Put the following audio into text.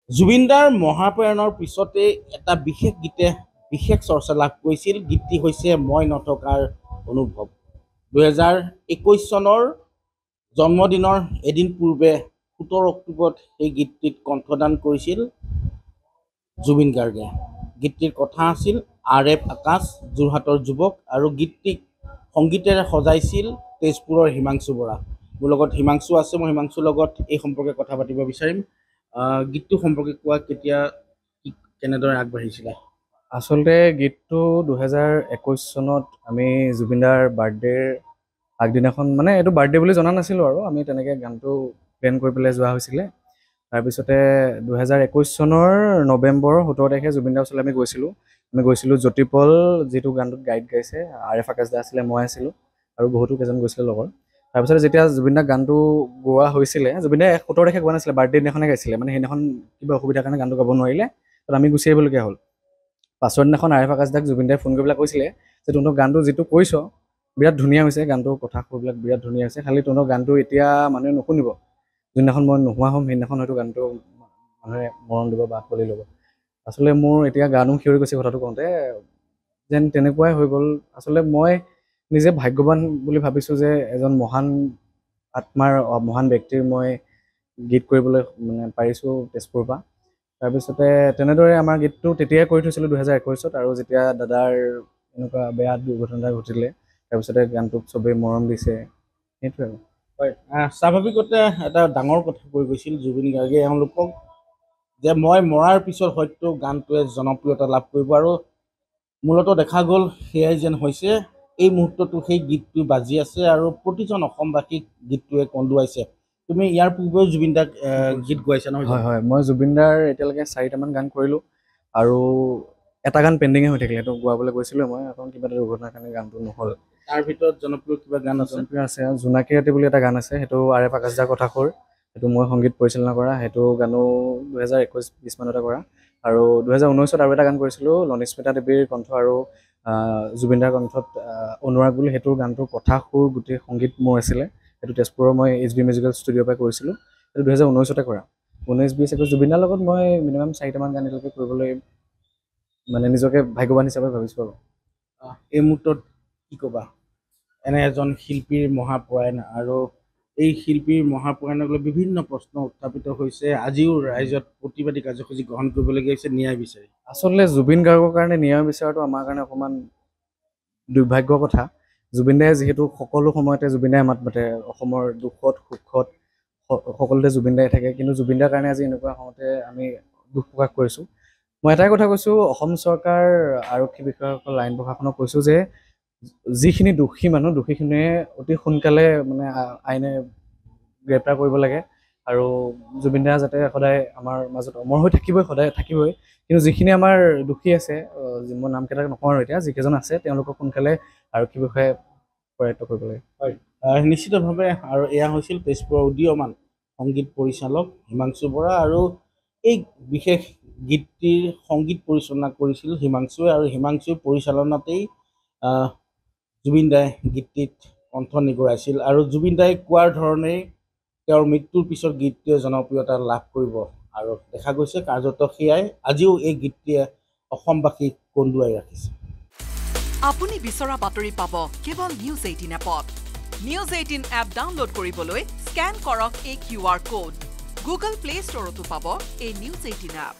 জুবিনদাৰ মহাপ্ৰয়াণৰ পিছতে এটা বিশেষ গীতে বিশেষ চৰ্চা লাভ কৰিছিল। গীতটি হৈছে মই নথকাৰ অনুভৱ। 2021 চনৰ জন্মদিনৰ এদিন পূৰ্বে 17 অক্টোবৰত এই গীতটিত কণ্ঠদান কৰিছিল জুবিন গাৰ্গে। গীতটিৰ কথা আছিল RF আকাশ, যোৰহাটৰ যুৱক, আৰু গীতটিক সংগীতেৰে সজাইছিল তেজপুৰৰ হিমাংশু বৰা। মোৰ লগত হিমাংশু আছে, মই হিমাংশুৰ লগত এই সম্পৰ্কে কথা পাতিব বিচাৰিম। গীতটো সম্পৰ্কে কোৱা, কেতিয়া কেনেদৰে আগবাঢ়িছিলে? আচলতে গীতটো 2021 চনত আমি জুবিনদাৰ বাৰ্থডেৰ আগদিনাখন, মানে এইটো বাৰ্থডে বুলি জনা নাছিলোঁ আৰু আমি তেনেকৈ গানটো প্লেন কৰি পেলাই যোৱা হৈছিলে। তাৰপিছতে 2021 চনৰ নৱেম্বৰ 17 তাৰিখে জুবিনদাৰ ওচৰলৈ আমি গৈছিলোঁ। জ্যোতিপল যিটো গানটোত গাইড গাইছে, RF আকাশ দা আছিলে, মই আছিলোঁ আৰু বহুতো কেইজন গৈছিলে লগৰ। তাৰপিছতে যেতিয়া জুবিনদাৰ গানটো গোৱা হৈছিলে, জুবিনদাই 17 তাৰিখে গোৱা নাছিলে, বাৰ্থডে দিনাখনে গাইছিলে। মানে সেইদিনাখন কিবা অসুবিধাৰ কাৰণে গানটো গাব নোৱাৰিলে, তাত আমি গুচি আহিবলগীয়া হ'ল। পাছৰ দিনাখন RF আকাশ দাক জুবিনদাই ফোন কৰি পেলাই কৈছিলে যে তহঁতৰ গানটো যিটো কৈছ বিৰাট ধুনীয়া হৈছে, গানটোৰ কথা সুৰবিলাক বিৰাট ধুনীয়া হৈছে, খালি তহঁতৰ গানটো এতিয়া মানুহে নুশুনিব। যোনদিনাখন মই নোহোৱা হ'ম সেইদিনাখন হয়তো গানটো মানুহে মৰম দিব বা আঁকোৱালি ল'ব। আচলতে মোৰ এতিয়া গানো সিঁয়ৰি গৈছে কথাটো কওঁতে, যেন তেনেকুৱাই হৈ গ'ল। আচলতে মই নিজে ভাগ্যৱান বুলি ভাবিছোঁ যে এজন মহান আত্মাৰ, মহান ব্যক্তিৰ মই গীত কৰিবলৈ মানে পাৰিছোঁ তেজপুৰৰ পৰা। তাৰপিছতে তেনেদৰে আমাৰ গীতটো তেতিয়াই কৰি থৈছিলোঁ 2021 আৰু যেতিয়া দাদাৰ এনেকুৱা বেয়া দুৰ্ঘটনা ঘটিলে, তাৰপিছতে গানটোক চবেই মৰম দিছে, সেইটোৱে আৰু। হয়, স্বাভাৱিকতে এটা ডাঙৰ কথা কৈ গৈছিল জুবিন গাৰ্গে এওঁলোকক যে মই মৰাৰ পিছত হয়তো গানটোৱে জনপ্ৰিয়তা লাভ কৰিব, আৰু মূলতঃ দেখা গ'ল সেয়াই যেন হৈছে। এই মুহূৰ্ততো সেই গীতটো বাজি আছে আৰু প্ৰতিজন অসমবাসীক গীতটোৱে কন্দুৱাইছে। তুমি ইয়াৰ পূৰ্বেও জুবিনদাক গীত গোৱাইছা নহয়? হয় হয়, মই জুবিনদাৰ এতিয়ালৈকে 4টামান গান কৰিলোঁ আৰু এটা গান পেণ্ডিঙে হৈ থাকিলে, সেইটো গোৱাবলৈ গৈছিলোঁ মই, এখন কিবা এটা দুৰ্ঘটনাৰ কাৰণে গানটো নহ'ল। তাৰ ভিতৰত জনপ্ৰিয় কিবা গান আছে? জনপ্ৰিয় আছে, জোনাকী ৰাতি বুলি এটা গান আছে, সেইটো RF আকাশ দাৰ কথা সুৰ, সেইটো মই সংগীত পৰিচালনা কৰা। সেইটো গানো 2021-20 মানতে কৰা। আৰু 2019ত আৰু এটা গান কৰিছিলোঁ লনিস্মিতা দেৱীৰ কণ্ঠ আৰু জুবিনদাৰ কণ্ঠত অনুৰাগ বুলি, সেইটোৰ গানটোৰ কথা সুৰ গোটেই সংগীত মোৰ আছিলে। সেইটো তেজপুৰৰ মই HB মিউজিকেল ষ্টুডিঅ'ৰ পৰা কৰিছিলোঁ। সেইটো 2019তে কৰা। 19-20 জুবিনদাৰ লগত মই মিনিমাম 4টামান গান এতিয়ালৈকে কৰিবলৈ মানে নিজকে ভাগ্যৱান হিচাপে ভাবিছোঁ আৰু। এই মুহূৰ্তত কি ক'বা? এনে এজন শিল্পীৰ মহাপ্ৰয়াণ, আৰু এই শিল্পীৰ মহাপ্ৰয়াণক লৈ বিভিন্ন প্ৰশ্ন উত্থাপিত হৈছে। আজিও ৰাইজত প্ৰতিবাদী কাৰ্যসূচী গ্ৰহণ কৰিবলগীয়া হৈছে ন্যায় বিচাৰি। আচলতে জুবিন গাৰ্গৰ কাৰণে ন্যায় বিচৰাটো আমাৰ কাৰণে অকণমান দুৰ্ভাগ্যৰ কথা। জুবিনদাই যিহেতু সকলো সময়তে জুবিনদাই মাত মাতে, অসমৰ দুখত সুখত সকলোতে জুবিনদাই থাকে, কিন্তু জুবিনদাৰ কাৰণে আজি এনেকুৱা হওঁতে আমি দুখ প্ৰকাশ কৰিছোঁ। মই এটাই কথা কৈছোঁ, অসম চৰকাৰ, আৰক্ষী বিষয়াসকল, আইন প্ৰশাসনক কৈছোঁ যে যিখিনি দোষী মানুহ, দোষীখিনিয়ে অতি সোনকালে মানে আইনে গ্ৰেপ্তাৰ কৰিব লাগে, আৰু জুবিনদা যাতে সদায় আমাৰ মাজত অমৰ হৈ থাকিবই, সদায় থাকিবই। কিন্তু যিখিনি আমাৰ দোষী আছে, মই নামকেইটা নকওঁ আৰু এতিয়া, যিকেইজন আছে তেওঁলোকক সোনকালে আৰক্ষী বিষয়াই কৰায়ত্ব কৰিব লাগে। হয়, নিশ্চিতভাৱে। আৰু এয়া হৈছিল তেজপুৰৰ উদীয়মান সংগীত পৰিচালক হিমাংশু বৰা, আৰু এই বিশেষ গীতটিৰ সংগীত পৰিচালনা কৰিছিল হিমাংশুৱে, আৰু হিমাংশুৰ পৰিচালনাতেই জুবিনদাই গীতটিত কণ্ঠ নিগৰাইছিল। আৰু জুবিনদাই কোৱাৰ ধৰণেই তেওঁৰ মৃত্যুৰ পিছত গীতটোৱে জনপ্ৰিয়তা লাভ কৰিব, আৰু দেখা গৈছে কাৰ্যত সেয়াই। আজিও এই গীতটিয়ে অসমবাসীক কন্দুৱাই ৰাখিছে। আপুনি বিচৰা বাতৰি পাব কেৱল নিউজ 18 এপত। নিউজ 18 এপ ডাউনলোড কৰিবলৈ স্কেন কৰক এই QR কোড। গুগল প্লে ষ্টৰতো পাব এই নিউজ 18 এপ।